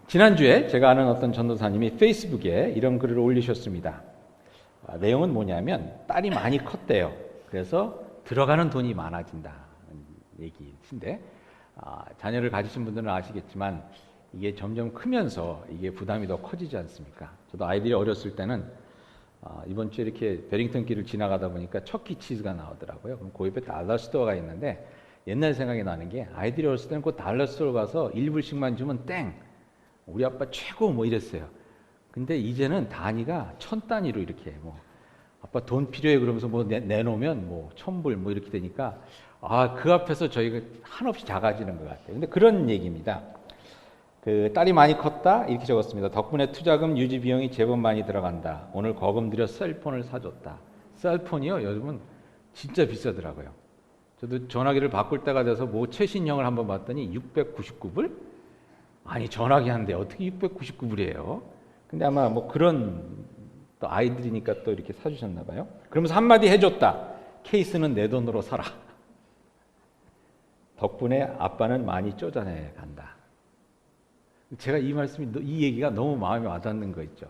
지난주에 제가 아는 어떤 전도사님이 페이스북에 이런 글을 올리셨습니다. 내용은 뭐냐면 딸이 많이 컸대요. 그래서 들어가는 돈이 많아진다는 얘기인데 자녀를 가지신 분들은 아시겠지만 이게 점점 크면서 이게 부담이 더 커지지 않습니까? 저도 아이들이 어렸을 때는 이번 주에 이렇게 베링턴 길을 지나가다 보니까 척키 치즈가 나오더라고요. 그럼 그 옆에 달러 스토어가 있는데 옛날 생각이 나는 게 아이들이 어렸을 때는 그 달러 스토어 가서 1불씩만 주면 땡! 우리 아빠 최고 뭐 이랬어요. 근데 이제는 단위가 1000단위로 이렇게 뭐 아빠 돈 필요해 그러면서 뭐 내놓으면 뭐 1000불 뭐 이렇게 되니까 그 앞에서 저희가 한없이 작아지는 것 같아요. 근데 그런 얘기입니다. 그 딸이 많이 컸다 이렇게 적었습니다. 덕분에 투자금 유지 비용이 제법 많이 들어간다. 오늘 거금 들여 셀폰을 사줬다. 셀폰이요 요즘은 진짜 비싸더라고요. 저도 전화기를 바꿀 때가 돼서 뭐 최신형을 한번 봤더니 699불? 아니 전화기 한대 어떻게 699불이에요? 근데 아마 뭐 그런 또 아이들이니까 또 이렇게 사주셨나 봐요. 그러면서 한마디 해줬다. 케이스는 내 돈으로 사라. 덕분에 아빠는 많이 쪼잔해 간다. 제가 이 얘기가 너무 마음에 와닿는 거 있죠.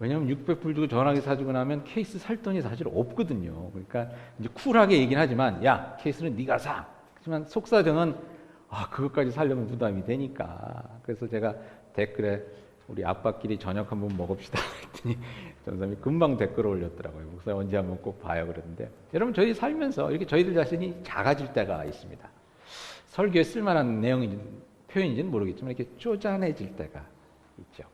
왜냐하면 600불 주고 전화기 사주고 나면 케이스 살 돈이 사실 없거든요. 그러니까 이제 쿨하게 얘기는 하지만 야 케이스는 네가 사. 하지만 속사정은 그것까지 사려면 부담이 되니까. 그래서 제가 댓글에 우리 아빠끼리 저녁 한번 먹읍시다 했더니 전사님이 금방 댓글을 올렸더라고요. 목사님 언제 한번 꼭 봐요 그러는데 여러분 저희 살면서 이렇게 저희들 자신이 작아질 때가 있습니다. 설교에 쓸만한 표현인지는 모르겠지만 이렇게 쪼잔해질 때가 있죠.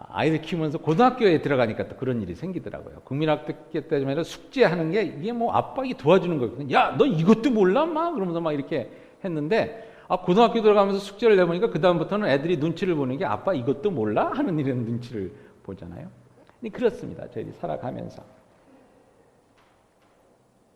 아이들 키우면서 고등학교에 들어가니까 또 그런 일이 생기더라고요. 국민학교 때쯤에는 숙제하는 게 이게 뭐 아빠가 도와주는 거거든요. 야, 너 이것도 몰라? 막 그러면서 막 이렇게 했는데 고등학교 들어가면서 숙제를 내보니까 그 다음부터는 애들이 눈치를 보는 게 아빠 이것도 몰라? 하는 이런 눈치를 보잖아요. 그렇습니다. 저희들이 살아가면서.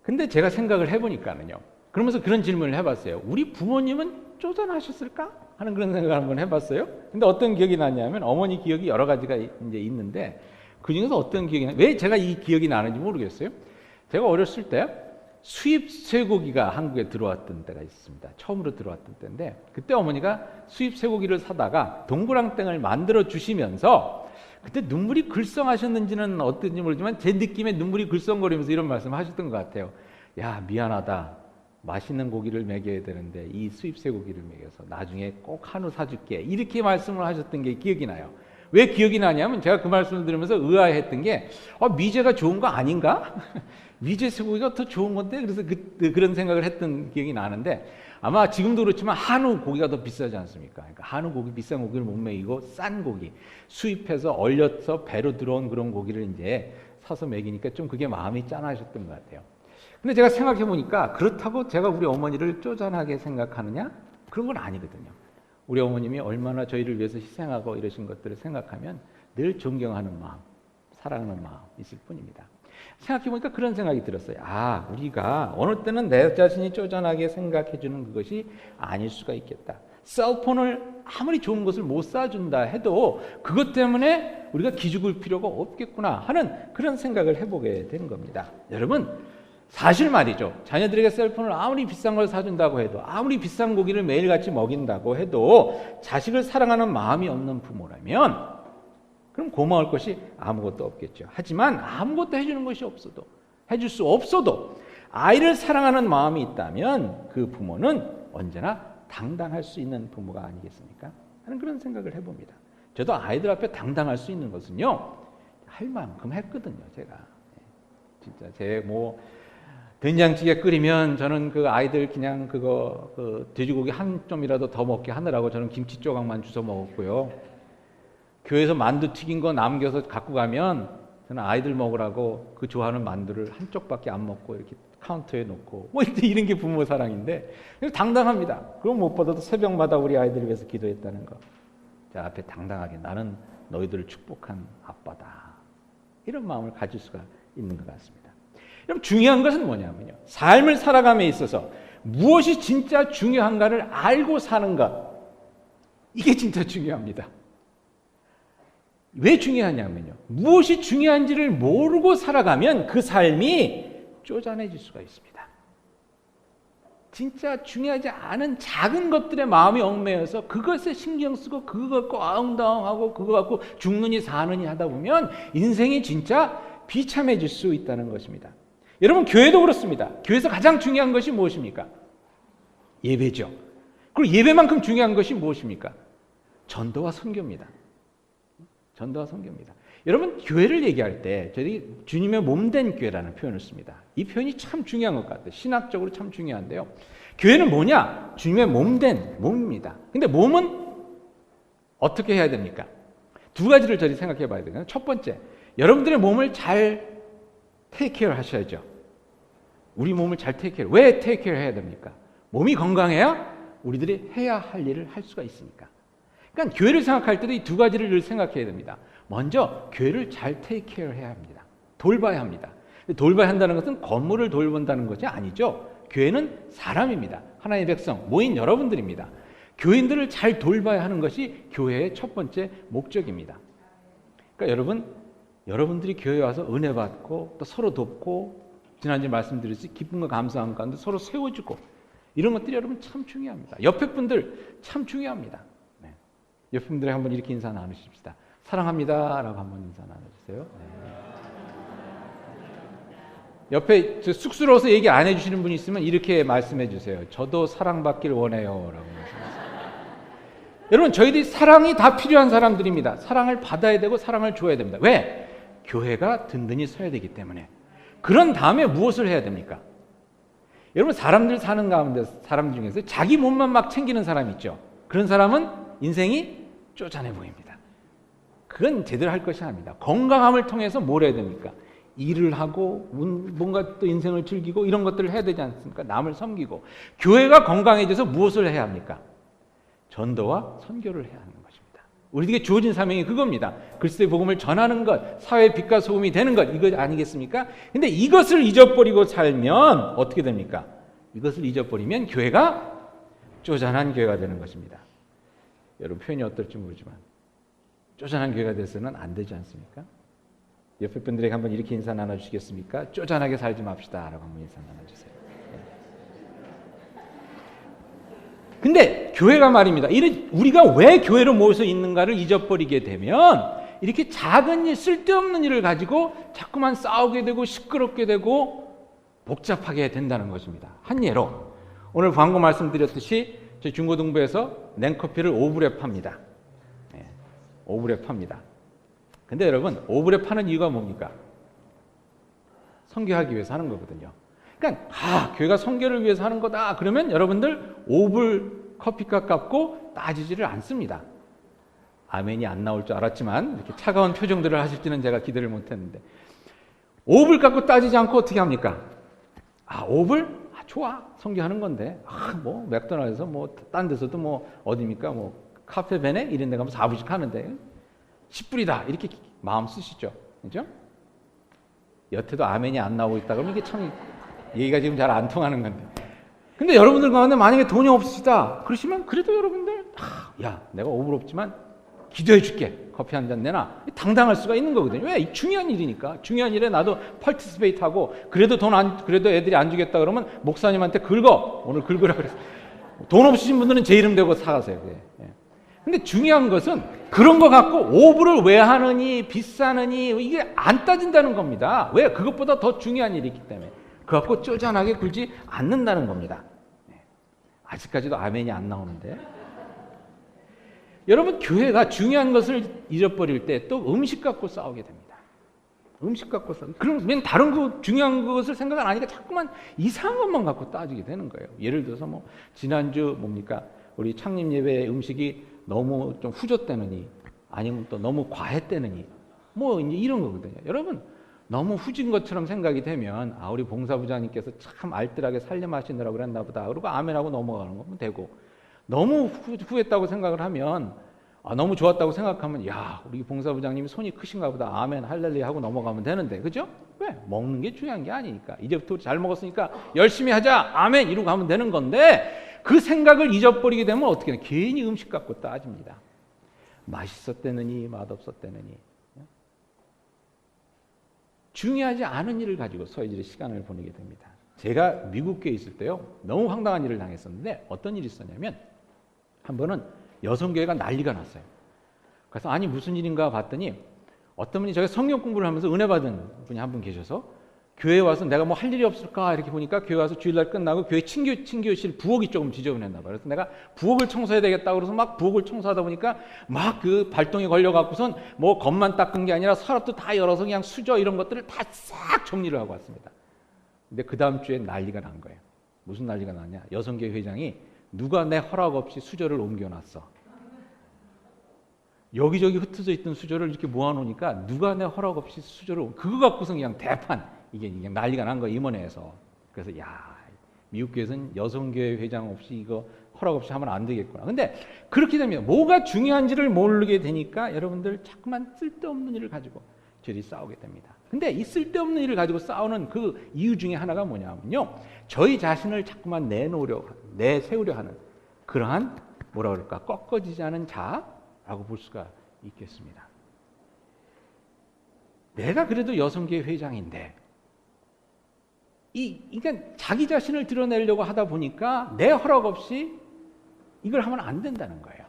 근데 제가 생각을 해보니까는요. 그러면서 그런 질문을 해봤어요. 우리 부모님은 쪼잔하셨을까? 하는 그런 생각을 한번 해봤어요. 근데 어떤 기억이 나냐면 어머니 기억이 여러 가지가 이제 있는데 그 중에서 어떤 기억이 왜 제가 이 기억이 나는지 모르겠어요. 제가 어렸을 때 수입 쇠고기가 한국에 들어왔던 때가 있습니다. 처음으로 들어왔던 때인데 그때 어머니가 수입 쇠고기를 사다가 동그랑땡을 만들어 주시면서 그때 눈물이 글썽하셨는지는 어떤지 모르지만 제 느낌에 눈물이 글썽거리면서 이런 말씀 하셨던 것 같아요. 야 미안하다. 맛있는 고기를 먹여야 되는데 이 수입 쇠고기를 먹여서 나중에 꼭 한우 사줄게. 이렇게 말씀을 하셨던 게 기억이 나요. 왜 기억이 나냐면 제가 그 말씀을 들으면서 의아했던 게 미제가 좋은 거 아닌가? 미제 쇠고기가 더 좋은 건데 그래서 그런 생각을 했던 기억이 나는데 아마 지금도 그렇지만 한우 고기가 더 비싸지 않습니까? 그러니까 한우 고기 비싼 고기를 못 먹이고 싼 고기 수입해서 얼려서 배로 들어온 그런 고기를 이제 사서 먹이니까 좀 그게 마음이 짠하셨던 것 같아요. 근데 제가 생각해 보니까 그렇다고 제가 우리 어머니를 쪼잔하게 생각하느냐? 그런 건 아니거든요. 우리 어머님이 얼마나 저희를 위해서 희생하고 이러신 것들을 생각하면 늘 존경하는 마음, 사랑하는 마음 있을 뿐입니다. 생각해 보니까 그런 생각이 들었어요. 우리가 어느 때는 내 자신이 쪼잔하게 생각해 주는 그것이 아닐 수가 있겠다. 셀폰을 아무리 좋은 것을 못 사준다 해도 그것 때문에 우리가 기죽을 필요가 없겠구나 하는 그런 생각을 해보게 된 겁니다. 여러분 사실 말이죠. 자녀들에게 셀폰을 아무리 비싼 걸 사준다고 해도 아무리 비싼 고기를 매일같이 먹인다고 해도 자식을 사랑하는 마음이 없는 부모라면 그럼 고마울 것이 아무것도 없겠죠. 하지만 아무것도 해주는 것이 없어도 해줄 수 없어도 아이를 사랑하는 마음이 있다면 그 부모는 언제나 당당할 수 있는 부모가 아니겠습니까? 하는 그런 생각을 해봅니다. 저도 아이들 앞에 당당할 수 있는 것은요. 할 만큼 했거든요. 제가. 진짜 제 된장찌개 끓이면 저는 그 아이들 그냥 돼지고기 한 점이라도 더 먹게 하느라고 저는 김치 조각만 주워 먹었고요. 교회에서 만두 튀긴 거 남겨서 갖고 가면 저는 아이들 먹으라고 그 좋아하는 만두를 한쪽밖에 안 먹고 이렇게 카운터에 놓고 이런 게 부모 사랑인데 당당합니다. 그럼 못 받아도 새벽마다 우리 아이들을 위해서 기도했다는 거. 자 앞에 당당하게 나는 너희들을 축복한 아빠다. 이런 마음을 가질 수가 있는 것 같습니다. 여러분 중요한 것은 뭐냐면요. 삶을 살아감에 있어서 무엇이 진짜 중요한가를 알고 사는 것. 이게 진짜 중요합니다. 왜 중요하냐면요. 무엇이 중요한지를 모르고 살아가면 그 삶이 쪼잔해질 수가 있습니다. 진짜 중요하지 않은 작은 것들에 마음이 얽매여서 그것에 신경 쓰고 그거 갖고 아웅다웅하고 그거 갖고 죽느니 사느니 하다 보면 인생이 진짜 비참해질 수 있다는 것입니다. 여러분, 교회도 그렇습니다. 교회에서 가장 중요한 것이 무엇입니까? 예배죠. 그리고 예배만큼 중요한 것이 무엇입니까? 전도와 선교입니다. 전도와 선교입니다. 여러분, 교회를 얘기할 때 저희 주님의 몸된 교회라는 표현을 씁니다. 이 표현이 참 중요한 것 같아요. 신학적으로 참 중요한데요. 교회는 뭐냐? 주님의 몸된 몸입니다. 근데 몸은 어떻게 해야 됩니까? 두 가지를 저희 생각해 봐야 되거든요. 첫 번째, 여러분들의 몸을 잘 테이크케어 하셔야죠. 우리 몸을 잘 테이크케어. 왜 테이크케어 해야 됩니까? 몸이 건강해야 우리들이 해야 할 일을 할 수가 있으니까. 그러니까 교회를 생각할 때도 이 두 가지를 늘 생각해야 됩니다. 먼저 교회를 잘 테이크케어 해야 합니다. 돌봐야 합니다. 돌봐야 한다는 것은 건물을 돌본다는 것이 아니죠. 교회는 사람입니다. 하나님의 백성, 모인 여러분들입니다. 교인들을 잘 돌봐야 하는 것이 교회의 첫 번째 목적입니다. 그러니까 여러분들이 교회에 와서 은혜 받고 또 서로 돕고 지난주에 말씀드렸듯이 기쁨과 감사한 가운데 서로 세워주고 이런 것들이 여러분 참 중요합니다. 옆에 분들 참 중요합니다. 네. 옆에 분들에 한번 이렇게 인사 나누십시다. 사랑합니다 라고 한번 인사 나눠주세요. 네. 옆에 쑥스러워서 얘기 안 해주시는 분이 있으면 이렇게 말씀해 주세요. 저도 사랑받길 원해요 라고 말씀하세요. 여러분, 저희들이 사랑이 다 필요한 사람들입니다. 사랑을 받아야 되고 사랑을 줘야 됩니다. 왜? 교회가 든든히 서야 되기 때문에. 그런 다음에 무엇을 해야 됩니까? 여러분, 사람들 사는 가운데 사람 중에서 자기 몸만 막 챙기는 사람 있죠. 그런 사람은 인생이 쪼잔해 보입니다. 그건 제대로 할 것이 아닙니다. 건강함을 통해서 뭘 해야 됩니까? 일을 하고 뭔가 또 인생을 즐기고 이런 것들을 해야 되지 않습니까? 남을 섬기고. 교회가 건강해져서 무엇을 해야 합니까? 전도와 선교를 해야 하는 것입니다. 우리에게 주어진 사명이 그겁니다. 그리스도의 복음을 전하는 것, 사회의 빛과 소금이 되는 것, 이거 아니겠습니까? 근데 이것을 잊어버리고 살면 어떻게 됩니까? 이것을 잊어버리면 교회가 쪼잔한 교회가 되는 것입니다. 여러분, 표현이 어떨지 모르지만 쪼잔한 교회가 돼서는 안 되지 않습니까? 옆에 분들에게 한번 이렇게 인사 나눠주시겠습니까? 쪼잔하게 살지 맙시다 라고 한번 인사 나눠주세요. 근데 교회가 말입니다. 우리가 왜 교회로 모여서 있는가를 잊어버리게 되면 이렇게 작은 일, 쓸데없는 일을 가지고 자꾸만 싸우게 되고 시끄럽게 되고 복잡하게 된다는 것입니다. 한 예로 오늘 방금 말씀드렸듯이 저희 중고등부에서 냉커피를 5불에 팝니다. 네, 5불에 팝니다. 근데 여러분, 5불에 파는 이유가 뭡니까? 선교하기 위해서 하는 거거든요. 그러니까 교회가 선교를 위해서 하는 거다 그러면 여러분들 5불 커피값 값고 따지지를 않습니다. 아멘이 안 나올 줄 알았지만 이렇게 차가운 표정들을 하실지는 제가 기대를 못했는데 5불 갖고 따지지 않고 어떻게 합니까? 5불? 좋아, 선교하는 건데 뭐 맥도날드에서 뭐 딴 데서도 뭐 어디입니까? 뭐 카페베네 이런 데 가면 4불씩 하는데 10불이다 이렇게 마음 쓰시죠. 그죠? 여태도 아멘이 안 나오고 있다 그러면 이게 참 얘기가 지금 잘 안 통하는 건데. 근데 여러분들 가운데 만약에 돈이 없으시다 그러시면 그래도 여러분들 야, 내가 5불 없지만 기도해 줄게. 커피 한 잔 내놔. 당당할 수가 있는 거거든요. 왜? 중요한 일이니까. 중요한 일에 나도 펄티스페이트 하고 그래도 그래도 애들이 안 주겠다 그러면 목사님한테 긁어. 오늘 긁으라 그랬어. 돈 없으신 분들은 제 이름 대고 사가세요. 예. 근데 중요한 것은 그런 거 갖고 5불을 왜 하느니 비싸느니 이게 안 따진다는 겁니다. 왜? 그것보다 더 중요한 일이 있기 때문에. 그거 갖고 쪼잔하게 굴지 않는다는 겁니다. 아직까지도 아멘이 안 나오는데. 여러분, 교회가 중요한 것을 잊어버릴 때 또 음식 갖고 싸우게 됩니다. 음식 갖고 싸우고. 그러면 다른 거 중요한 것을 생각 안 하니까 자꾸만 이상한 것만 갖고 따지게 되는 거예요. 예를 들어서 뭐 지난주 뭡니까? 우리 창립 예배 음식이 너무 좀 후졌다느니 아니면 또 너무 과했다느니 뭐 이제 이런 거거든요. 여러분, 너무 후진 것처럼 생각이 되면 우리 봉사부장님께서 참 알뜰하게 살림하시느라고 그랬나 보다 그러고 아멘하고 넘어가는 거면 되고, 너무 후했다고 생각을 하면 너무 좋았다고 생각하면 야, 우리 봉사부장님이 손이 크신가 보다 아멘 할렐루야 하고 넘어가면 되는데, 그죠? 왜? 먹는 게 중요한 게 아니니까. 이제부터 우리 잘 먹었으니까 열심히 하자 아멘 이러고 하면 되는 건데, 그 생각을 잊어버리게 되면 어떻게 해요? 괜히 음식 갖고 따집니다. 맛있었대느니 맛없었대느니. 중요하지 않은 일을 가지고 서희들의 시간을 보내게 됩니다. 제가 미국에 있을 때요, 너무 황당한 일을 당했었는데 어떤 일이 있었냐면 한 번은 여성교회가 난리가 났어요. 그래서 아니 무슨 일인가 봤더니 어떤 분이 저희 성경 공부를 하면서 은혜 받은 분이 한 분 계셔서 교회에 와서 내가 뭐 할 일이 없을까 이렇게 보니까 교회 와서 주일날 끝나고 교회 친교실 부엌이 조금 지저분했나 봐요. 그래서 내가 부엌을 청소해야 되겠다 그래서 막 부엌을 청소하다 보니까 막 그 발동에 걸려갖고선 뭐 겉만 닦은 게 아니라 서랍도 다 열어서 그냥 수저 이런 것들을 다 싹 정리를 하고 왔습니다. 근데 그 다음 주에 난리가 난 거예요. 무슨 난리가 났냐? 여성교회 회장이 누가 내 허락 없이 수저를 옮겨놨어. 여기저기 흩어져 있던 수저를 이렇게 모아놓으니까 누가 내 허락 없이 수저를 그거 갖고서 그냥 대판 이게 난리가 난 거예요, 임원회에서. 그래서 야, 미국 교회에서는 여성교회 회장 없이 이거 허락 없이 하면 안 되겠구나. 근데 그렇게 되면 뭐가 중요한지를 모르게 되니까 여러분들 자꾸만 쓸데없는 일을 가지고 저희 싸우게 됩니다. 근데 이 쓸데없는 일을 가지고 싸우는 그 이유 중에 하나가 뭐냐면요, 저희 자신을 자꾸만 내세우려 하는 그러한 뭐라 그럴까, 꺾어지지 않은 자라고 볼 수가 있겠습니다. 내가 그래도 여성교회 회장인데 그러니까 자기 자신을 드러내려고 하다 보니까 내 허락 없이 이걸 하면 안 된다는 거예요.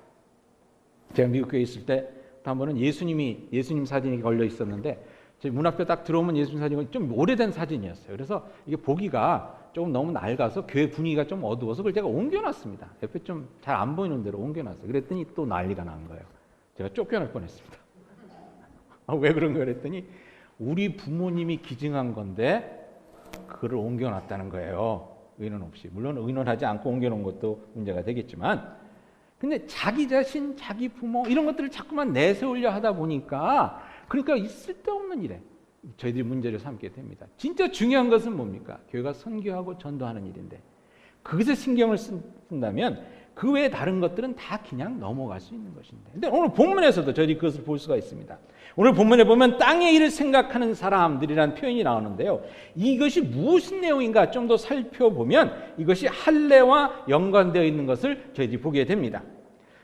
제가 미국에 있을 때 한 번은 예수님 사진이 걸려 있었는데 저희 문 앞에 딱 들어오면 예수님 사진이 좀 오래된 사진이었어요. 그래서 이게 보기가 조금 너무 낡아서 교회 분위기가 좀 어두워서 그걸 제가 옮겨놨습니다. 옆에 좀 잘 안 보이는 데로 옮겨놨어요. 그랬더니 또 난리가 난 거예요. 제가 쫓겨날 뻔했습니다. 왜 그런 거 그랬더니 우리 부모님이 기증한 건데 그걸 옮겨놨다는 거예요. 의논 없이. 물론 의논하지 않고 옮겨놓은 것도 문제가 되겠지만, 근데 자기 자신, 자기 부모 이런 것들을 자꾸만 내세우려 하다 보니까 그러니까 이 쓸데없는 일에 저희들이 문제를 삼게 됩니다. 진짜 중요한 것은 뭡니까? 교회가 선교하고 전도하는 일인데 그것에 신경을 쓴다면 그 외에 다른 것들은 다 그냥 넘어갈 수 있는 것인데. 근데 오늘 본문에서도 저희들이 그것을 볼 수가 있습니다. 오늘 본문에 보면 땅의 일을 생각하는 사람들이라는 표현이 나오는데요. 이것이 무슨 내용인가 좀 더 살펴보면 이것이 할례와 연관되어 있는 것을 저희들이 보게 됩니다.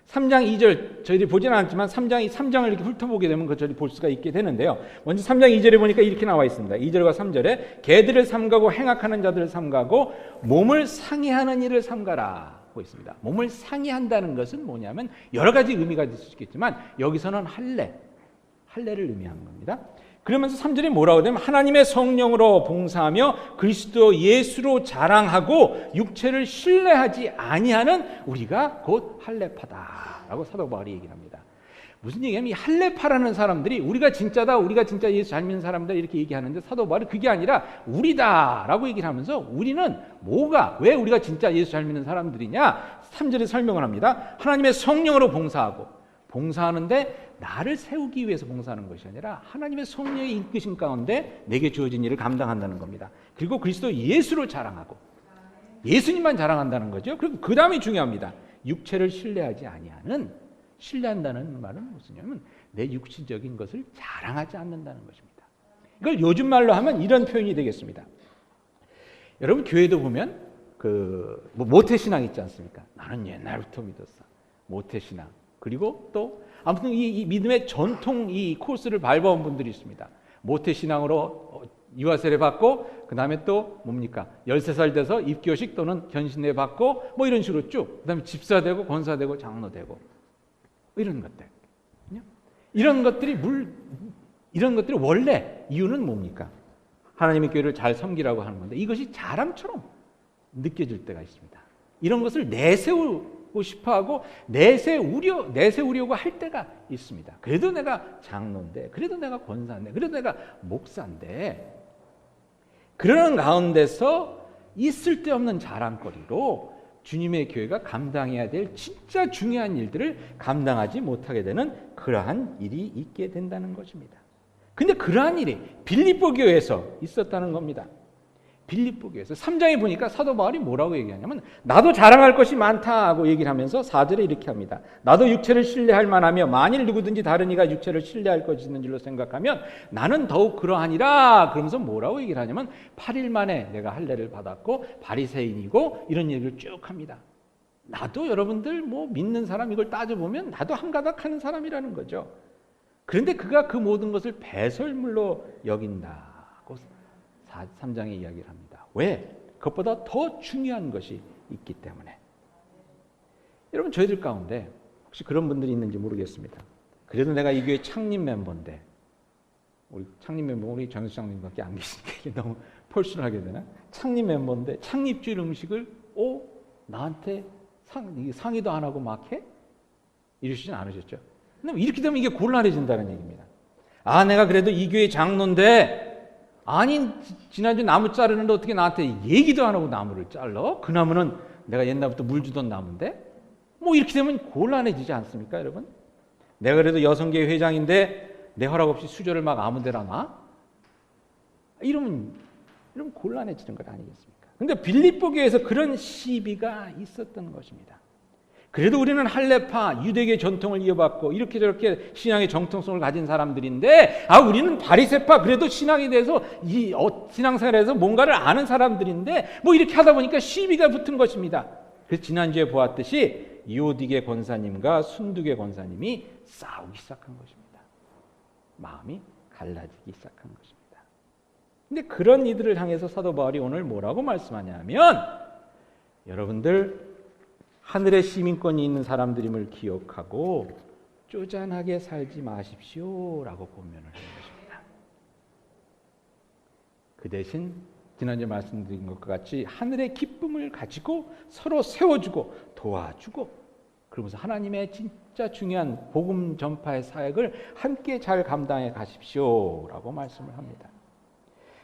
3장 2절 저희들이 보지는 않았지만 3장을 이렇게 훑어보게 되면 그걸 볼 수가 있게 되는데요. 먼저 3장 2절에 보니까 이렇게 나와 있습니다. 2절과 3절에 개들을 삼가고 행악하는 자들을 삼가고 몸을 상해하는 일을 삼가라 하고 있습니다. 몸을 상해한다는 것은 뭐냐면 여러 가지 의미가 있을 수 있겠지만 여기서는 할례를 의미하는 겁니다. 그러면서 3절에 뭐라고 되면 하나님의 성령으로 봉사하며 그리스도 예수로 자랑하고 육체를 신뢰하지 아니하는 우리가 곧 할례파다라고 사도 바울이 얘기를 합니다. 무슨 얘기냐면 이 할례파라는 사람들이 우리가 진짜 예수 잘 믿는 사람들 이렇게 얘기하는데 사도 바울이 그게 아니라 우리다라고 얘기를 하면서 우리는 왜 우리가 진짜 예수 잘 믿는 사람들이냐? 3절에 설명을 합니다. 하나님의 성령으로 봉사하는데 나를 세우기 위해서 봉사하는 것이 아니라 하나님의 성령의 이끄심 가운데 내게 주어진 일을 감당한다는 겁니다. 그리고 그리스도 예수로 자랑하고 예수님만 자랑한다는 거죠. 그리고 그 다음이 중요합니다. 육체를 신뢰한다는 말은 무엇이냐면 내 육신적인 것을 자랑하지 않는다는 것입니다. 이걸 요즘 말로 하면 이런 표현이 되겠습니다. 여러분 교회도 보면 모태신앙 있지 않습니까? 나는 옛날부터 믿었어. 모태신앙. 그리고 또 아무튼 이 믿음의 전통 이 코스를 밟아온 분들이 있습니다. 모태신앙으로 유아세례 받고 그 다음에 또 뭡니까? 13살 돼서 입교식 또는 견신례 받고 뭐 이런 식으로 쭉 그 다음에 집사되고 권사되고 장로되고 이런 것들. 이런 것들이 원래 이유는 뭡니까? 하나님의 교회를 잘 섬기라고 하는 건데 이것이 자랑처럼 느껴질 때가 있습니다. 이런 것을 내세우고 싶어하고 내세우려고 할 때가 있습니다. 그래도 내가 장로인데, 그래도 내가 권사인데, 그래도 내가 목사인데, 그러는 가운데서 이 쓸데없는 자랑거리로 주님의 교회가 감당해야 될 진짜 중요한 일들을 감당하지 못하게 되는 그러한 일이 있게 된다는 것입니다. 근데 그러한 일이 빌립보 교회에서 있었다는 겁니다. 빌립보 교회에서 3장에 보니까 사도 바울이 뭐라고 얘기하냐면 나도 자랑할 것이 많다고 얘기를 하면서 4절에 이렇게 합니다. 나도 육체를 신뢰할 만하며 만일 누구든지 다른 이가 육체를 신뢰할 것이 있는 줄로 생각하면 나는 더욱 그러하니라. 그러면서 뭐라고 얘기를 하냐면 8일 만에 내가 할례를 받았고 바리새인이고 이런 얘기를 쭉 합니다. 나도 여러분들 믿는 사람 이걸 따져보면 나도 한가닥하는 사람이라는 거죠. 그런데 그가 그 모든 것을 배설물로 여긴다고 3장에 이야기를 합니다. 왜? 그것보다 더 중요한 것이 있기 때문에. 여러분, 저희들 가운데 혹시 그런 분들이 있는지 모르겠습니다. 그래도 내가 이 교회 창립 member인데, 우리 창립 멤버 우리 정수장님밖에 안 계시니까 이게 너무 펄순하게 되나? 창립 멤버인데 창립주일 음식을 나한테 상의도 안 하고 막 해? 이러시진 않으셨죠? 근데 이렇게 되면 이게 곤란해진다는 얘기입니다. 내가 그래도 이 교회 장로인데, 아니 지난주 나무 자르는데 어떻게 나한테 얘기도 안 하고 나무를 잘라? 그 나무는 내가 옛날부터 물 주던 나무인데? 이렇게 되면 곤란해지지 않습니까, 여러분? 내가 그래도 여성교회 회장인데 내 허락 없이 수저를 막 아무 데나 놔? 이러면 곤란해지는 것 아니겠습니까? 근데 빌립보 교회에서 그런 시비가 있었던 것입니다. 그래도 우리는 할례파, 유대계 전통을 이어받고 이렇게 저렇게 신앙의 정통성을 가진 사람들인데, 우리는 바리새파, 그래도 신앙에 대해서 신앙생활에서 뭔가를 아는 사람들인데, 이렇게 하다 보니까 시비가 붙은 것입니다. 그래서 지난주에 보았듯이 이오디게 권사님과 순두계 권사님이 싸우기 시작한 것입니다. 마음이 갈라지기 시작한 것입니다. 근데 그런 이들을 향해서 사도 바울이 오늘 뭐라고 말씀하냐면, 여러분들 하늘의 시민권이 있는 사람들임을 기억하고 쪼잔하게 살지 마십시오라고 권면을 하는 것입니다. 그 대신 지난주에 말씀드린 것과 같이 하늘의 기쁨을 가지고 서로 세워주고 도와주고, 그러면서 하나님의 진짜 중요한 복음 전파의 사역을 함께 잘 감당해 가십시오라고 말씀을 합니다.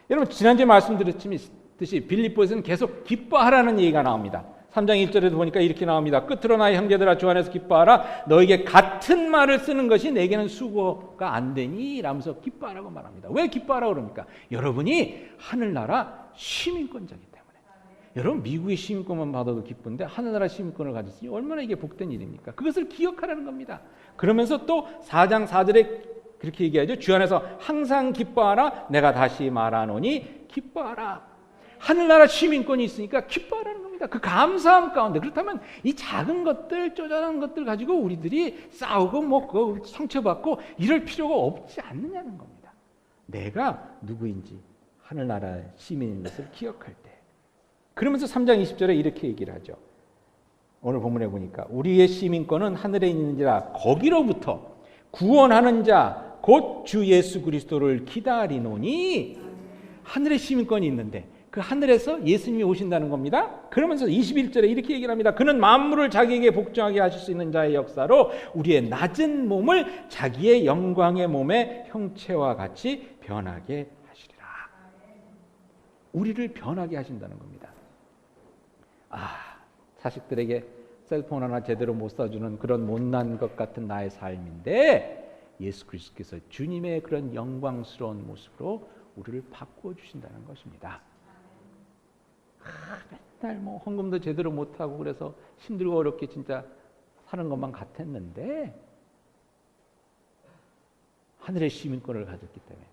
여러분, 지난주에 말씀드렸듯이 빌립보에서는 계속 기뻐하라는 얘기가 나옵니다. 3장 1절에도 보니까 이렇게 나옵니다. 끝으로 나의 형제들아 주 안에서 기뻐하라. 너에게 같은 말을 쓰는 것이 내게는 수고가 안 되니 라면서 기뻐하라고 말합니다. 왜 기뻐하라고 그럽니까? 여러분이 하늘나라 시민권자이기 때문에. 여러분, 미국의 시민권만 받아도 기쁜데 하늘나라 시민권을 가졌으니 얼마나 이게 복된 일입니까? 그것을 기억하라는 겁니다. 그러면서 또 4장 4절에 그렇게 얘기하죠. 주 안에서 항상 기뻐하라. 내가 다시 말하노니 기뻐하라. 하늘나라 시민권이 있으니까 기뻐하라는 겁니다. 그 감사함 가운데. 그렇다면 이 작은 것들, 쪼잔한 것들 가지고 우리들이 싸우고 상처받고 이럴 필요가 없지 않느냐는 겁니다. 내가 누구인지 하늘나라의 시민인 것을 기억할 때. 그러면서 3장 20절에 이렇게 얘기를 하죠. 오늘 본문에 보니까 우리의 시민권은 하늘에 있는지라 거기로부터 구원하는 자 곧 주 예수 그리스도를 기다리노니. 하늘의 시민권이 있는데 그 하늘에서 예수님이 오신다는 겁니다. 그러면서 21절에 이렇게 얘기를 합니다. 그는 만물을 자기에게 복종하게 하실 수 있는 자의 역사로 우리의 낮은 몸을 자기의 영광의 몸의 형체와 같이 변하게 하시리라. 우리를 변하게 하신다는 겁니다. 자식들에게 셀폰 하나 제대로 못 사주는 그런 못난 것 같은 나의 삶인데, 예수 그리스도께서 주님의 그런 영광스러운 모습으로 우리를 바꾸어 주신다는 것입니다. 맨날 헌금도 제대로 못하고 그래서 힘들고 어렵게 진짜 사는 것만 같았는데, 하늘의 시민권을 가졌기 때문에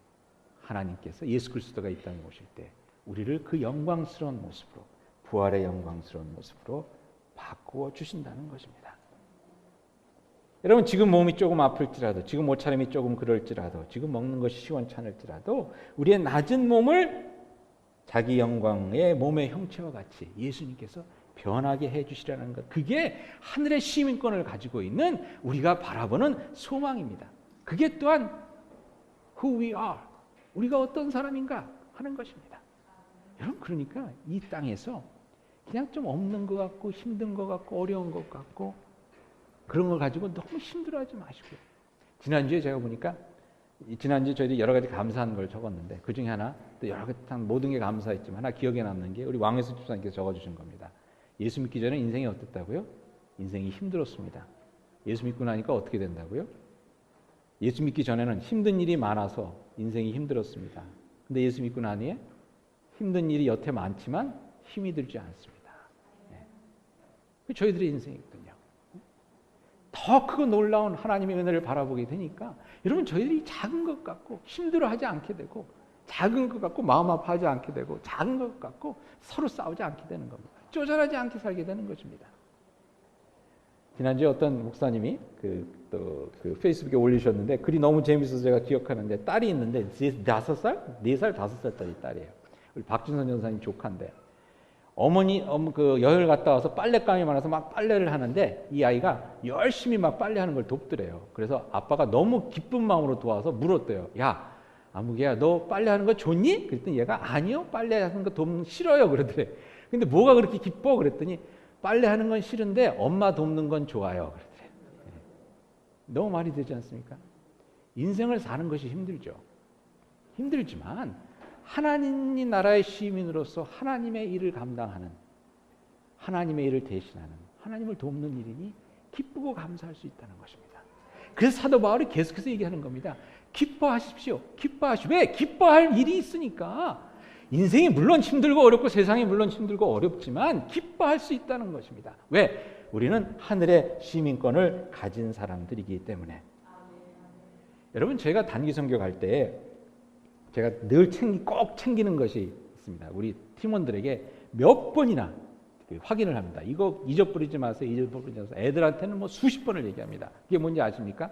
하나님께서 예수 그리스도가 이 땅에 오실 때 우리를 그 영광스러운 모습으로, 부활의 영광스러운 모습으로 바꾸어 주신다는 것입니다. 여러분, 지금 몸이 조금 아플지라도, 지금 옷차림이 조금 그럴지라도, 지금 먹는 것이 시원찮을지라도 우리의 낮은 몸을 자기 영광의 몸의 형체와 같이 예수님께서 변하게 해주시라는 것, 그게 하늘의 시민권을 가지고 있는 우리가 바라보는 소망입니다. 그게 또한 who we are, 우리가 어떤 사람인가 하는 것입니다. 여러분, 그러니까 이 땅에서 그냥 좀 없는 것 같고 힘든 것 같고 어려운 것 같고 그런 걸 가지고 너무 힘들어하지 마시고요. 지난주에 제가 보니까, 지난주에 저희들이 여러 가지 감사한 걸 적었는데 그 중에 하나, 또 여러 가지 모든 게 감사했지만 하나 기억에 남는 게 우리 왕혜수 집사님께서 적어주신 겁니다. 예수 믿기 전에 인생이 어땠다고요? 인생이 힘들었습니다. 예수 믿고 나니까 어떻게 된다고요? 예수 믿기 전에는 힘든 일이 많아서 인생이 힘들었습니다. 근데 예수 믿고 나니에 힘든 일이 여태 많지만 힘이 들지 않습니다. 저희들의 인생이거든요. 더 크고 놀라운 하나님의 은혜를 바라보게 되니까 여러분, 저희들이 작은 것 같고 힘들어하지 않게 되고, 작은 것 같고 마음 아파하지 않게 되고, 작은 것 같고 서로 싸우지 않게 되는 겁니다. 쪼잔하지 않게 살게 되는 것입니다. 지난주에 어떤 목사님이 그 페이스북에 올리셨는데 글이 너무 재밌어서 제가 기억하는데, 딸이 있는데 5살? 4살, 5살짜리 딸이에요. 우리 박준선 전사님 조카인데, 그 여행 갔다 와서 빨랫감이 많아서 막 빨래를 하는데 이 아이가 열심히 막 빨래하는 걸 돕더래요. 그래서 아빠가 너무 기쁜 마음으로 도와서 물었대요. 야, 아무개야, 너 빨래하는 거 좋니? 그랬더니 얘가 아니요, 빨래하는 거 돕는 싫어요. 그러더래. 근데 뭐가 그렇게 기뻐? 그랬더니 빨래하는 건 싫은데 엄마 돕는 건 좋아요. 그러더래. 너무 말이 되지 않습니까? 인생을 사는 것이 힘들죠. 힘들지만 하나님 나라의 시민으로서 하나님의 일을 감당하는, 하나님의 일을 대신하는, 하나님을 돕는 일이니 기쁘고 감사할 수 있다는 것입니다. 그래서 사도 바울이 계속해서 얘기하는 겁니다. 기뻐하십시오. 기뻐하십시오. 왜? 기뻐할 일이 있으니까. 인생이 물론 힘들고 어렵고 세상이 물론 힘들고 어렵지만 기뻐할 수 있다는 것입니다. 왜? 우리는 하늘의 시민권을 가진 사람들이기 때문에. 여러분, 제가 단기 선교 갈 때 제가 늘 꼭 챙기는 것이 있습니다. 우리 팀원들에게 몇 번이나 확인을 합니다. 이거 잊어버리지 마세요. 잊어버리지 마세요. 애들한테는 뭐 수십 번을 얘기합니다. 그게 뭔지 아십니까?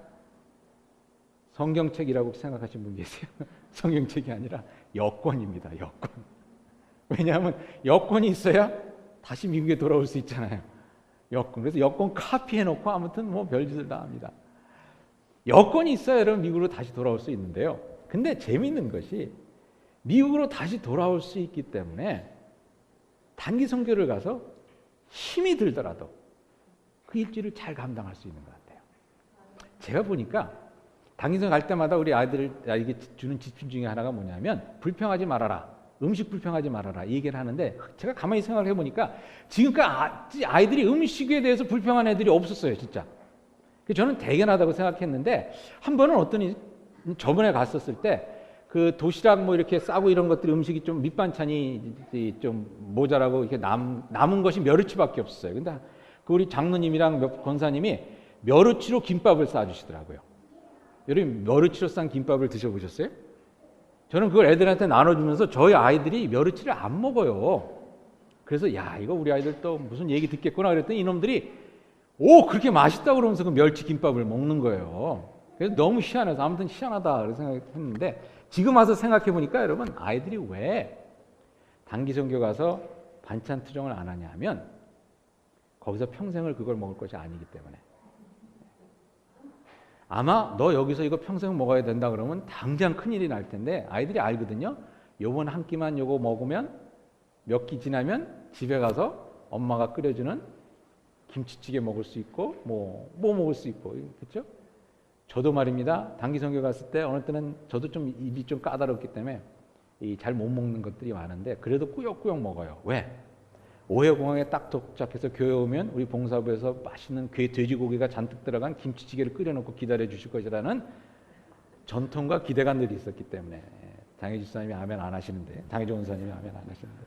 성경책이라고 생각하시는 분 계세요? 성경책이 아니라 여권입니다. 여권. 왜냐하면 여권이 있어야 다시 미국에 돌아올 수 있잖아요. 여권. 그래서 여권 카피해놓고 아무튼 뭐 별짓을 다 합니다. 여권이 있어야 여러분 미국으로 다시 돌아올 수 있는데요. 근데 재미있는 것이 미국으로 다시 돌아올 수 있기 때문에 단기 선교를 가서 힘이 들더라도 그 일주일을 잘 감당할 수 있는 것 같아요. 제가 보니까 단기 선교 갈 때마다 우리 아이들에게 주는 지침 중에 하나가 뭐냐면 불평하지 말아라. 음식 불평하지 말아라. 이 얘기를 하는데 제가 가만히 생각을 해보니까 지금까지 아이들이 음식에 대해서 불평한 애들이 없었어요. 진짜. 저는 대견하다고 생각했는데 한 번은 저번에 갔었을 때 그 도시락 뭐 이렇게 싸고 이런 것들이 음식이 좀 밑반찬이 좀 모자라고 이렇게 남은 것이 멸치밖에 없었어요. 근데 그 우리 장로님이랑 권사님이 멸치로 김밥을 싸주시더라고요. 여러분 멸치로 싼 김밥을 드셔보셨어요? 저는 그걸 애들한테 나눠주면서 저희 아이들이 멸치를 안 먹어요. 그래서 야 이거 우리 아이들 또 무슨 얘기 듣겠구나 그랬더니 이놈들이 오 그렇게 맛있다고 그러면서 그 멸치 김밥을 먹는 거예요. 그래서 너무 희한해서 아무튼 희한하다 그렇게 생각했는데 지금 와서 생각해 보니까 여러분 아이들이 왜 단기 선교 가서 반찬 투정을 안 하냐면 거기서 평생을 그걸 먹을 것이 아니기 때문에 아마 너 여기서 이거 평생 먹어야 된다 그러면 당장 큰일이 날 텐데 아이들이 알거든요. 요번 한 끼만 요거 먹으면 몇 끼 지나면 집에 가서 엄마가 끓여주는 김치찌개 먹을 수 있고 뭐 먹을 수 있고 그렇죠? 저도 말입니다. 단기 선교 갔을 때 어느 때는 저도 좀 입이 좀 까다롭기 때문에 잘 못 먹는 것들이 많은데 그래도 꾸역꾸역 먹어요. 왜? 오해공항에 딱 도착해서 교회 오면 우리 봉사부에서 맛있는 돼지고기가 잔뜩 들어간 김치찌개를 끓여놓고 기다려 주실 것이라는 전통과 기대가 늘 있었기 때문에 장혜주 사님이 아멘 안 하시는데 장혜주 원사님이 아멘 안 하시는데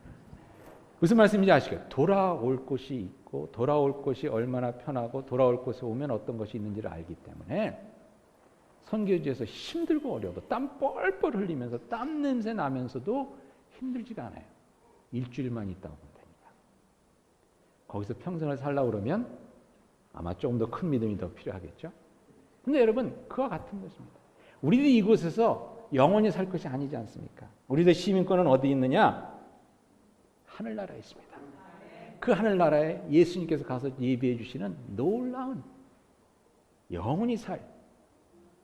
무슨 말씀인지 아시겠어요? 돌아올 곳이 있고 돌아올 곳이 얼마나 편하고 돌아올 곳에 오면 어떤 것이 있는지를 알기 때문에 선교지에서 힘들고 어려워도 땀 뻘뻘 흘리면서 땀 냄새 나면서도 힘들지가 않아요. 일주일만 있다 오면 되니까. 거기서 평생을 살려고 그러면 아마 조금 더 큰 믿음이 더 필요하겠죠. 근데 여러분 그와 같은 것입니다. 우리도 이곳에서 영원히 살 것이 아니지 않습니까? 우리들 시민권은 어디 있느냐? 하늘나라에 있습니다. 그 하늘나라에 예수님께서 가서 예비해 주시는 놀라운 영원히 살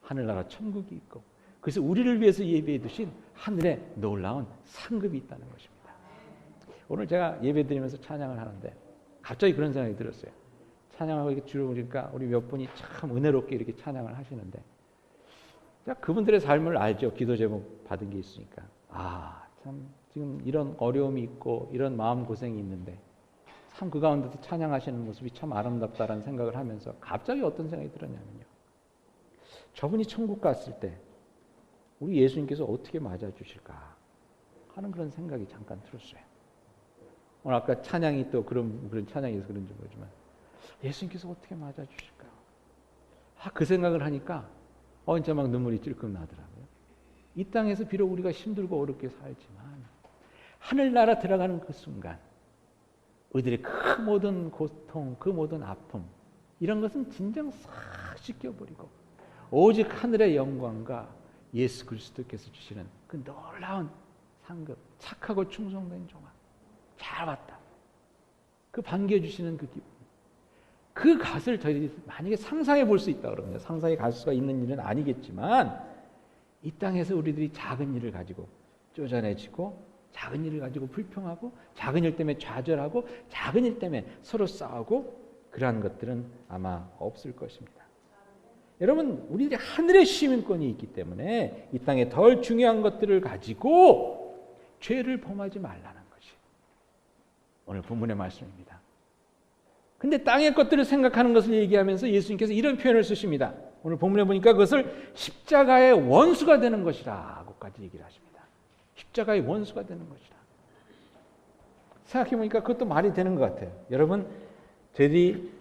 하늘나라 천국이 있고 그래서 우리를 위해서 예비해 두신 하늘에 놀라운 상급이 있다는 것입니다. 오늘 제가 예배 드리면서 찬양을 하는데 갑자기 그런 생각이 들었어요. 찬양하고 이렇게 들어보니까 우리 몇 분이 참 은혜롭게 이렇게 찬양을 하시는데 제가 그분들의 삶을 알죠. 기도 제목 받은 게 있으니까 참 지금 이런 어려움이 있고 이런 마음고생이 있는데 참 그 가운데서 찬양하시는 모습이 참 아름답다라는 생각을 하면서 갑자기 어떤 생각이 들었냐면요. 저분이 천국 갔을 때 우리 예수님께서 어떻게 맞아주실까 하는 그런 생각이 잠깐 들었어요. 오늘 아까 찬양이 또 그런 찬양이어서 그런지 모르지만 예수님께서 어떻게 맞아주실까? 그 생각을 하니까 진짜 막 눈물이 찔끔 나더라고요. 이 땅에서 비록 우리가 힘들고 어렵게 살지만 하늘나라 들어가는 그 순간 우리들의 그 모든 고통, 그 모든 아픔 이런 것은 진정 싹 씻겨버리고 오직 하늘의 영광과 예수 그리스도께서 주시는 그 놀라운 상급, 착하고 충성된 종아, 잘 왔다. 그 반겨주시는 그 기쁨, 그 갓을 저희들이 만약에 상상해 볼 수 있다 그러면, 상상에 갈 수가 있는 일은 아니겠지만, 이 땅에서 우리들이 작은 일을 가지고 쪼잔해지고, 작은 일을 가지고 불평하고, 작은 일 때문에 좌절하고, 작은 일 때문에 서로 싸우고, 그러한 것들은 아마 없을 것입니다. 여러분, 우리들이 하늘의 시민권이 있기 때문에 이 땅에 덜 중요한 것들을 가지고 죄를 범하지 말라는 것이 오늘 본문의 말씀입니다. 근데 땅의 것들을 생각하는 것을 얘기하면서 예수님께서 이런 표현을 쓰십니다. 오늘 본문에 보니까 그것을 십자가의 원수가 되는 것이라고까지 얘기를 하십니다. 십자가의 원수가 되는 것이라. 생각해보니까 그것도 말이 되는 것 같아요. 여러분, 저희들이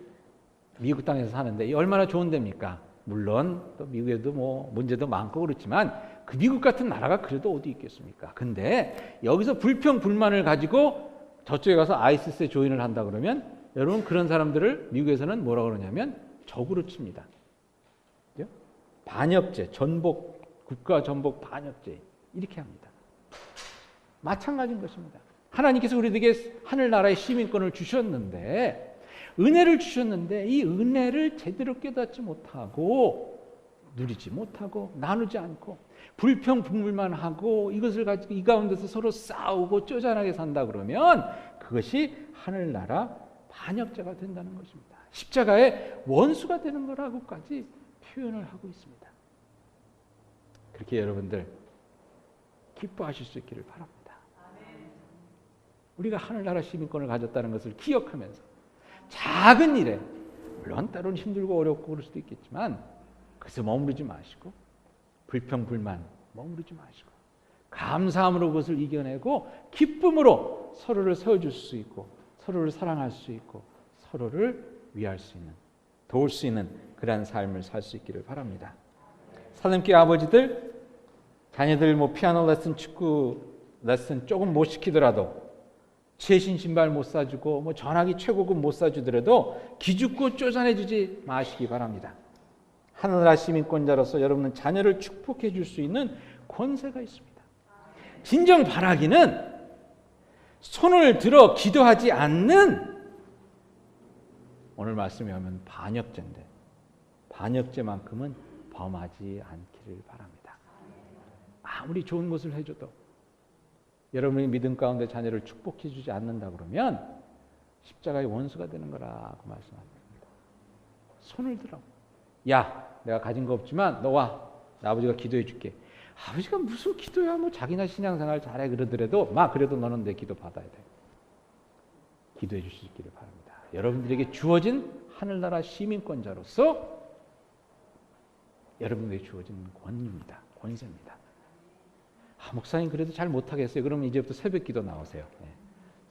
미국 땅에서 사는데 얼마나 좋은 데입니까? 물론 또 미국에도 뭐 문제도 많고 그렇지만 그 미국 같은 나라가 그래도 어디 있겠습니까? 근데 여기서 불평 불만을 가지고 저쪽에 가서 아이시스에 조인을 한다 그러면 여러분, 그런 사람들을 미국에서는 뭐라고 그러냐면 적으로 칩니다. 그죠? 반역죄, 전복, 국가 전복 반역죄 이렇게 합니다. 마찬가지인 것입니다. 하나님께서 우리에게 하늘나라의 시민권을 주셨는데, 은혜를 주셨는데 이 은혜를 제대로 깨닫지 못하고, 누리지 못하고, 나누지 않고 불평불만 하고, 이것을 가지고 이 가운데서 서로 싸우고 쪼잔하게 산다 그러면 그것이 하늘나라 반역자가 된다는 것입니다. 십자가의 원수가 되는 거라고까지 표현을 하고 있습니다. 그렇게 여러분들 기뻐하실 수 있기를 바랍니다. 우리가 하늘나라 시민권을 가졌다는 것을 기억하면서 작은 일에, 물론 때로는 힘들고 어렵고 그럴 수도 있겠지만 그래서 머무르지 마시고, 불평불만 머무르지 마시고, 감사함으로 그것을 이겨내고 기쁨으로 서로를 세워줄 수 있고, 서로를 사랑할 수 있고, 서로를 위할 수 있는, 도울 수 있는 그러한 삶을 살 수 있기를 바랍니다. 살림교회 아버지들, 자녀들 뭐 피아노 레슨, 축구 레슨 조금 못 시키더라도, 최신 신발 못 사주고 뭐 전화기 최고급 못 사주더라도 기죽고 쪼잔해지지 마시기 바랍니다. 하늘나라 시민권자로서 여러분은 자녀를 축복해 줄 수 있는 권세가 있습니다. 진정 바라기는 손을 들어 기도하지 않는, 오늘 말씀에 하면 반역죄인데 반역죄만큼은 범하지 않기를 바랍니다. 아무리 좋은 것을 해줘도 여러분이 믿음 가운데 자녀를 축복해 주지 않는다 그러면 십자가의 원수가 되는 거라고 말씀합니다. 손을 들어. 야, 내가 가진 거 없지만 너 와. 아버지가 기도해 줄게. 아버지가 무슨 기도야? 뭐 자기나 신앙생활 잘해 그러더라도 그래도 너는 내 기도 받아야 돼. 기도해 주시기를 바랍니다. 여러분들에게 주어진 하늘나라 시민권자로서 여러분에게 주어진 권위입니다. 권세입니다. 목사님 그래도 잘 못하겠어요. 그러면 이제부터 새벽기도 나오세요.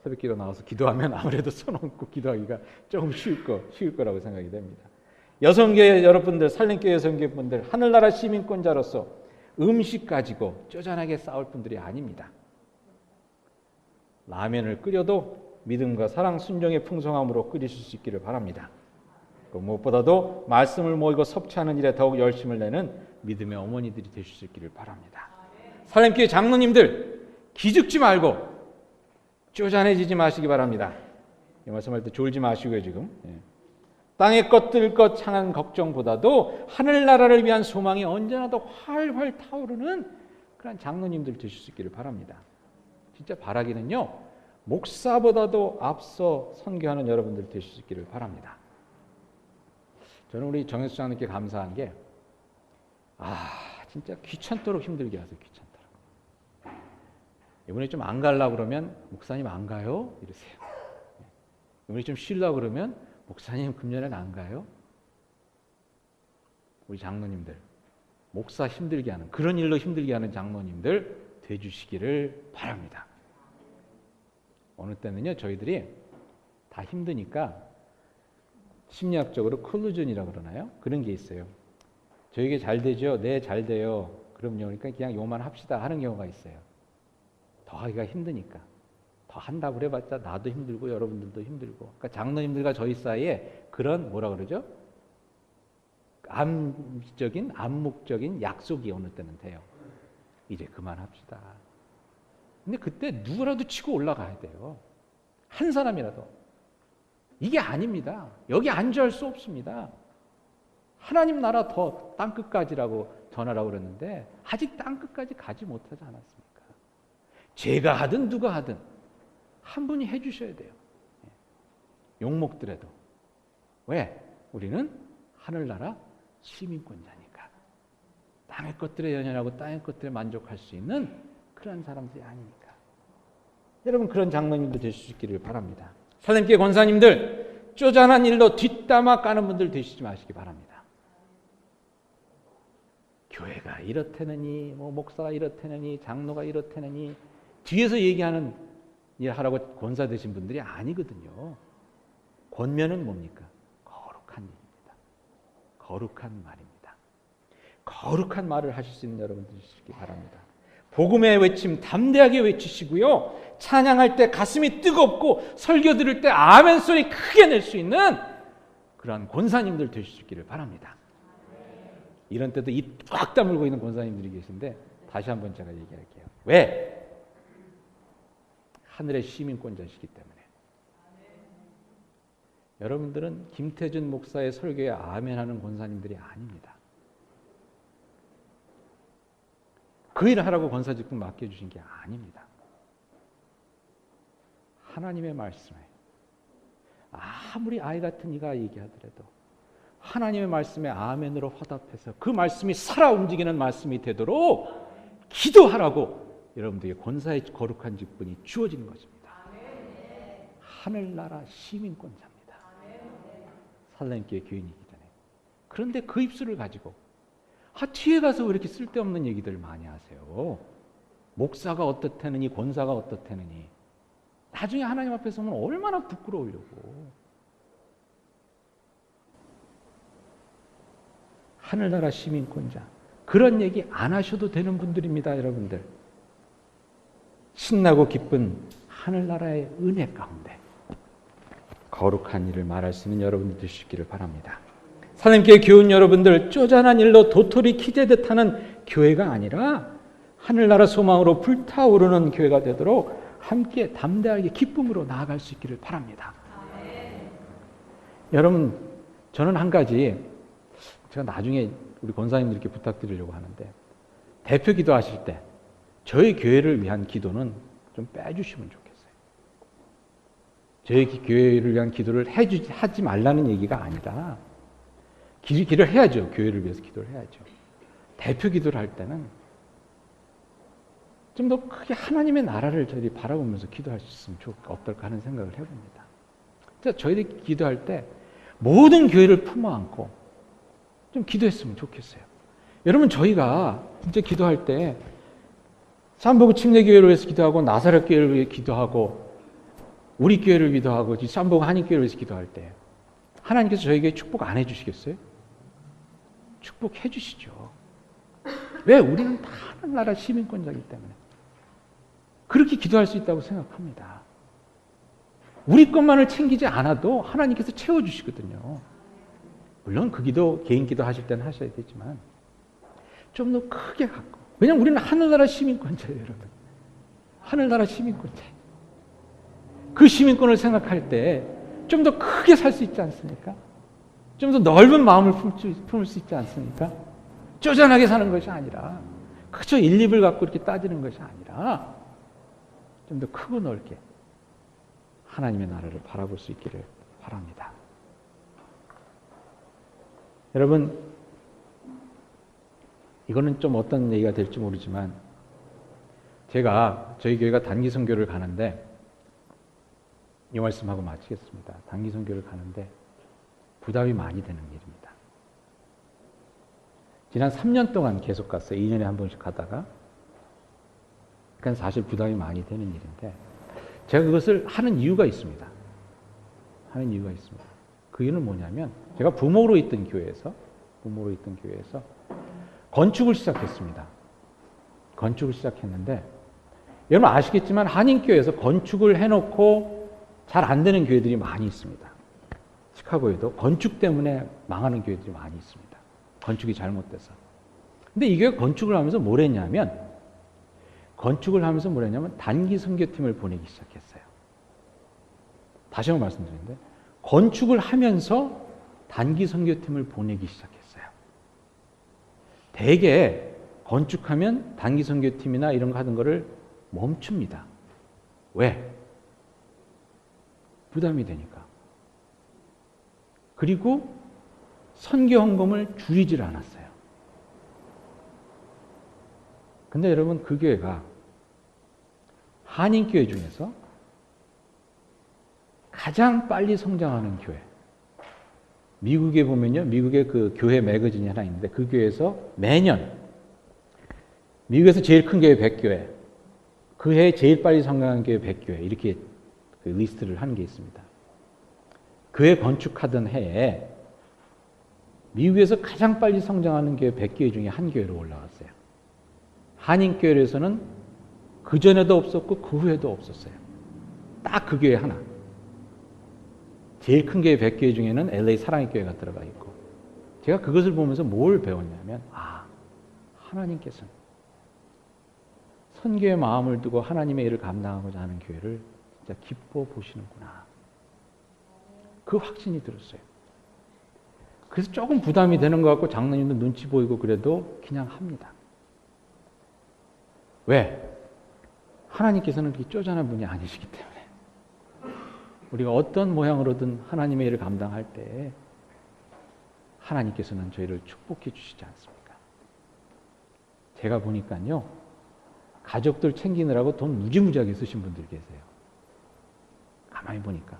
새벽기도 나와서 기도하면 아무래도 손 얹고 기도하기가 조금 쉬울 거라고 생각이 됩니다. 여성교회 여러분들, 살림교회 여성교회 분들, 하늘나라 시민권자로서 음식 가지고 쪼잔하게 싸울 분들이 아닙니다. 라면을 끓여도 믿음과 사랑, 순종의 풍성함으로 끓이실 수 있기를 바랍니다. 무엇보다도 말씀을 모이고 섭취하는 일에 더욱 열심을 내는 믿음의 어머니들이 되실 수 있기를 바랍니다. 살림교회 장로님들, 기죽지 말고 쪼잔해지지 마시기 바랍니다. 이 말씀할 때 졸지 마시고요. 지금 땅의 것들 것 향한 걱정보다도 하늘나라를 위한 소망이 언제나 더 활활 타오르는 그런 장로님들 되실 수 있기를 바랍니다. 진짜 바라기는요, 목사보다도 앞서 선교하는 여러분들 되실 수 있기를 바랍니다. 저는 우리 정혜수 장님께 감사한 게, 진짜 귀찮도록 힘들게 하세요. 귀찮도록. 이번에 좀 안 가려고 그러면 목사님 안 가요? 이러세요. 이번에 좀 쉬려고 그러면 목사님 금년엔 안 가요? 우리 장로님들, 목사 힘들게 하는, 그런 일로 힘들게 하는 장로님들 되주시기를 바랍니다. 어느 때는요, 저희들이 다 힘드니까 심리학적으로 콜루전이라고 그러나요? 그런 게 있어요. 저에게 잘 되죠? 네, 잘 돼요. 그럼요. 그러니까 그냥 요만 합시다 하는 경우가 있어요. 더 하기가 힘드니까. 더 한다고 해봤자 나도 힘들고 여러분들도 힘들고. 그러니까 장로님들과 저희 사이에 그런 뭐라 그러죠? 암묵적인 약속이 어느 때는 돼요. 이제 그만합시다. 근데 그때 누구라도 치고 올라가야 돼요. 한 사람이라도. 이게 아닙니다. 여기 안주할 수 없습니다. 하나님 나라 더 땅끝까지라고 전하라고 그랬는데 아직 땅끝까지 가지 못하지 않았습니까? 제가 하든 누가 하든 한 분이 해주셔야 돼요. 욕먹더라도. 왜? 우리는 하늘나라 시민권자니까. 땅의 것들에 연연하고 땅의 것들에 만족할 수 있는 그런 사람들이 아니니까. 여러분 그런 장로님들 되실 수 있기를 바랍니다. 살렘교회 권사님들 쪼잔한 일로 뒷담화 까는 분들 되시지 마시기 바랍니다. 교회가 이렇다느니 뭐 목사가 이렇다느니 장로가 이렇다느니 뒤에서 얘기하는 일 하라고 권사 되신 분들이 아니거든요. 권면은 뭡니까? 거룩한 일입니다. 거룩한 말입니다. 거룩한 말을 하실 수 있는 여러분들 되시기 바랍니다. 복음의 외침 담대하게 외치시고요. 찬양할 때 가슴이 뜨겁고 설교 들을 때 아멘 소리 크게 낼 수 있는 그러한 권사님들 되실 수 있기를 바랍니다. 이런 때도 입 꽉 다물고 있는 권사님들이 계신데 다시 한번 제가 얘기할게요. 왜? 하늘의 시민권자시기 때문에. 여러분들은 김태준 목사의 설교에 아멘하는 권사님들이 아닙니다. 그 일을 하라고 권사 직분 맡겨주신 게 아닙니다. 하나님의 말씀에 아무리 아이 같은 이가 얘기하더라도 하나님의 말씀에 아멘으로 화답해서 그 말씀이 살아 움직이는 말씀이 되도록 기도하라고 여러분들에게 권사의 거룩한 직분이 주어지는 것입니다. 하늘나라 시민권자입니다. 살렘교회 교인이기 전에. 그런데 그 입술을 가지고 뒤에 가서 왜 이렇게 쓸데없는 얘기들을 많이 하세요? 목사가 어떻다느니 권사가 어떻다느니 나중에 하나님 앞에 서면 얼마나 부끄러우려고. 하늘나라 시민권자 그런 얘기 안 하셔도 되는 분들입니다. 여러분들 신나고 기쁜 하늘나라의 은혜 가운데 거룩한 일을 말할 수 있는 여러분들 되시기를 바랍니다. 살렘교회 교훈 여러분들 쪼잔한 일로 도토리 키재듯 하는 교회가 아니라 하늘나라 소망으로 불타오르는 교회가 되도록 함께 담대하게 기쁨으로 나아갈 수 있기를 바랍니다. 여러분 저는 한 가지 제가 나중에 우리 권사님들께 부탁드리려고 하는데 대표 기도하실 때 저희 교회를 위한 기도는 좀 빼주시면 좋겠어요. 저희 교회를 위한 기도를 하지 말라는 얘기가 아니라 기도를 해야죠. 교회를 위해서 기도를 해야죠. 대표 기도를 할 때는 좀 더 크게 하나님의 나라를 저희들이 바라보면서 기도할 수 있으면 어떨까 하는 생각을 해봅니다. 저희들이 기도할 때 모든 교회를 품어안고 좀 기도했으면 좋겠어요. 여러분 저희가 진짜 기도할 때 삼보구 침례교회를 위해서 기도하고 나사렛 교회를 위해 기도하고 우리 교회를 기도하고 삼보구 한인교회를 위해서 기도할 때 하나님께서 저에게 축복 안 해주시겠어요? 축복해 주시죠. 왜? 우리는 다 하늘나라 시민권자이기 때문에 그렇게 기도할 수 있다고 생각합니다. 우리 것만을 챙기지 않아도 하나님께서 채워주시거든요. 물론 그 기도 개인 기도 하실 때는 하셔야 되지만 좀 더 크게 갖고 왜냐하면 우리는 하늘나라 시민권자예요. 여러분 하늘나라 시민권자 그 시민권을 생각할 때 좀 더 크게 살 수 있지 않습니까? 좀 더 넓은 마음을 품을 수 있지 않습니까? 쪼잔하게 사는 것이 아니라 그저 1, 2불 갖고 이렇게 따지는 것이 아니라 좀 더 크고 넓게 하나님의 나라를 바라볼 수 있기를 바랍니다. 여러분 이거는 좀 어떤 얘기가 될지 모르지만 제가 저희 교회가 단기 선교를 가는데 이 말씀하고 마치겠습니다. 단기 선교를 가는데 부담이 많이 되는 일입니다. 지난 3년 동안 계속 갔어요. 2년에 한 번씩 가다가. 그러니까 사실 부담이 많이 되는 일인데 제가 그것을 하는 이유가 있습니다. 하는 이유가 있습니다. 그 이유는 뭐냐면 제가 부모로 있던 교회에서 건축을 시작했습니다. 건축을 시작했는데 여러분 아시겠지만 한인교회에서 건축을 해놓고 잘 안 되는 교회들이 많이 있습니다. 시카고에도 건축 때문에 망하는 교회들이 많이 있습니다. 건축이 잘못돼서. 근데 이 교회 건축을 하면서 뭘 했냐면 단기 선교팀을 보내기 시작했어요. 다시 한번 말씀드리는데 건축을 하면서 단기 선교팀을 보내기 시작했어요. 대개 건축하면 단기 선교팀이나 이런 거 하는 거를 멈춥니다. 왜? 부담이 되니까. 그리고 선교 헌금을 줄이질 않았어요. 근데 여러분, 그 교회가 한인교회 중에서 가장 빨리 성장하는 교회. 미국에 보면요, 미국의 그 교회 매거진이 하나 있는데 그 교회에서 매년 미국에서 제일 큰 교회 100교회, 그 해에 제일 빨리 성장하는 교회 100교회 이렇게 그 리스트를 하는 게 있습니다. 교회 건축하던 해에 미국에서 가장 빨리 성장하는 교회 100교회 중에 한 교회로 올라왔어요. 한인교회에서는 그 전에도 없었고 그 후에도 없었어요. 딱 그 교회 하나. 제일 큰 교회 100교회 중에는 LA 사랑의 교회가 들어가 있고, 제가 그것을 보면서 뭘 배웠냐면, 하나님께서는 선교의 마음을 두고 하나님의 일을 감당하고자 하는 교회를 진짜 기뻐 보시는구나. 그 확신이 들었어요. 그래서 조금 부담이 되는 것 같고 장로님도 눈치 보이고 그래도 그냥 합니다. 왜? 하나님께서는 그렇게 쪼잔한 분이 아니시기 때문에. 우리가 어떤 모양으로든 하나님의 일을 감당할 때 하나님께서는 저희를 축복해 주시지 않습니까? 제가 보니까요, 가족들 챙기느라고 돈 무지무지하게 쓰신 분들 계세요. 가만히 보니까.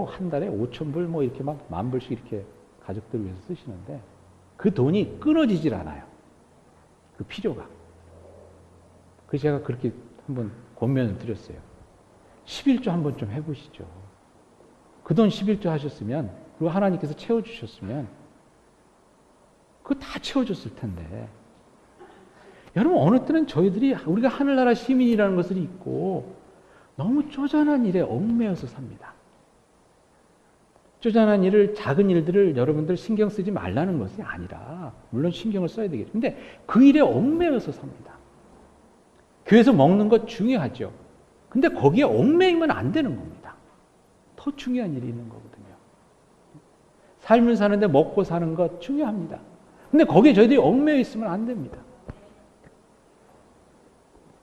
한 달에 5,000불 이렇게 막 10,000불씩 이렇게 가족들 위해서 쓰시는데 그 돈이 끊어지질 않아요. 그 필요가. 그래서 제가 그렇게 한번 권면을 드렸어요. 11조 한번 좀 해보시죠. 그 돈 11조 하셨으면, 그리고 하나님께서 채워주셨으면 그거 다 채워줬을 텐데. 여러분, 어느 때는 우리가 하늘나라 시민이라는 것을 잊고 너무 쪼잔한 일에 얽매여서 삽니다. 쪼잔한 일을, 작은 일들을 여러분들 신경 쓰지 말라는 것이 아니라, 물론 신경을 써야 되겠죠. 근데 그 일에 얽매여서 삽니다. 교회에서 먹는 것 중요하죠. 근데 거기에 얽매이면 안 되는 겁니다. 더 중요한 일이 있는 거거든요. 삶을 사는데 먹고 사는 것 중요합니다. 근데 거기에 저희들이 얽매여 있으면 안 됩니다.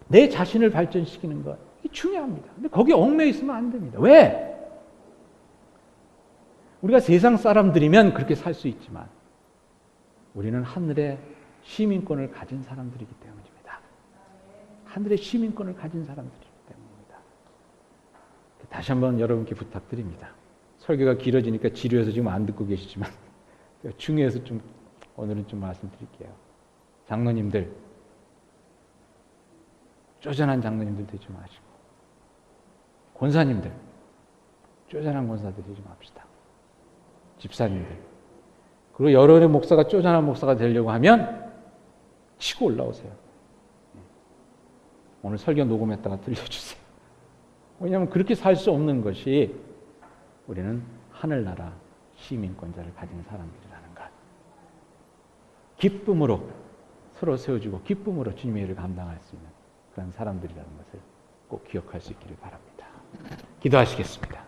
내 자신을 발전시키는 것, 이게 중요합니다. 근데 거기에 얽매여 있으면 안 됩니다. 왜? 우리가 세상 사람들이면 그렇게 살 수 있지만 우리는 하늘의 시민권을 가진 사람들이기 때문입니다. 하늘의 시민권을 가진 사람들이기 때문입니다. 다시 한번 여러분께 부탁드립니다. 설교가 길어지니까 지루해서 지금 안 듣고 계시지만 중요해서 좀 오늘은 좀 말씀드릴게요. 장로님들, 쪼잔한 장로님들 되지 마시고, 권사님들, 쪼잔한 권사들 되지 맙시다. 집사님들, 그리고 여러 목사가 쪼잔한 목사가 되려고 하면 치고 올라오세요. 오늘 설교 녹음했다가 들려주세요. 왜냐하면 그렇게 살 수 없는 것이 우리는 하늘나라 시민권자를 가진 사람들이라는 것. 기쁨으로 서로 세워주고 기쁨으로 주님의 일을 감당할 수 있는 그런 사람들이라는 것을 꼭 기억할 수 있기를 바랍니다. 기도하시겠습니다.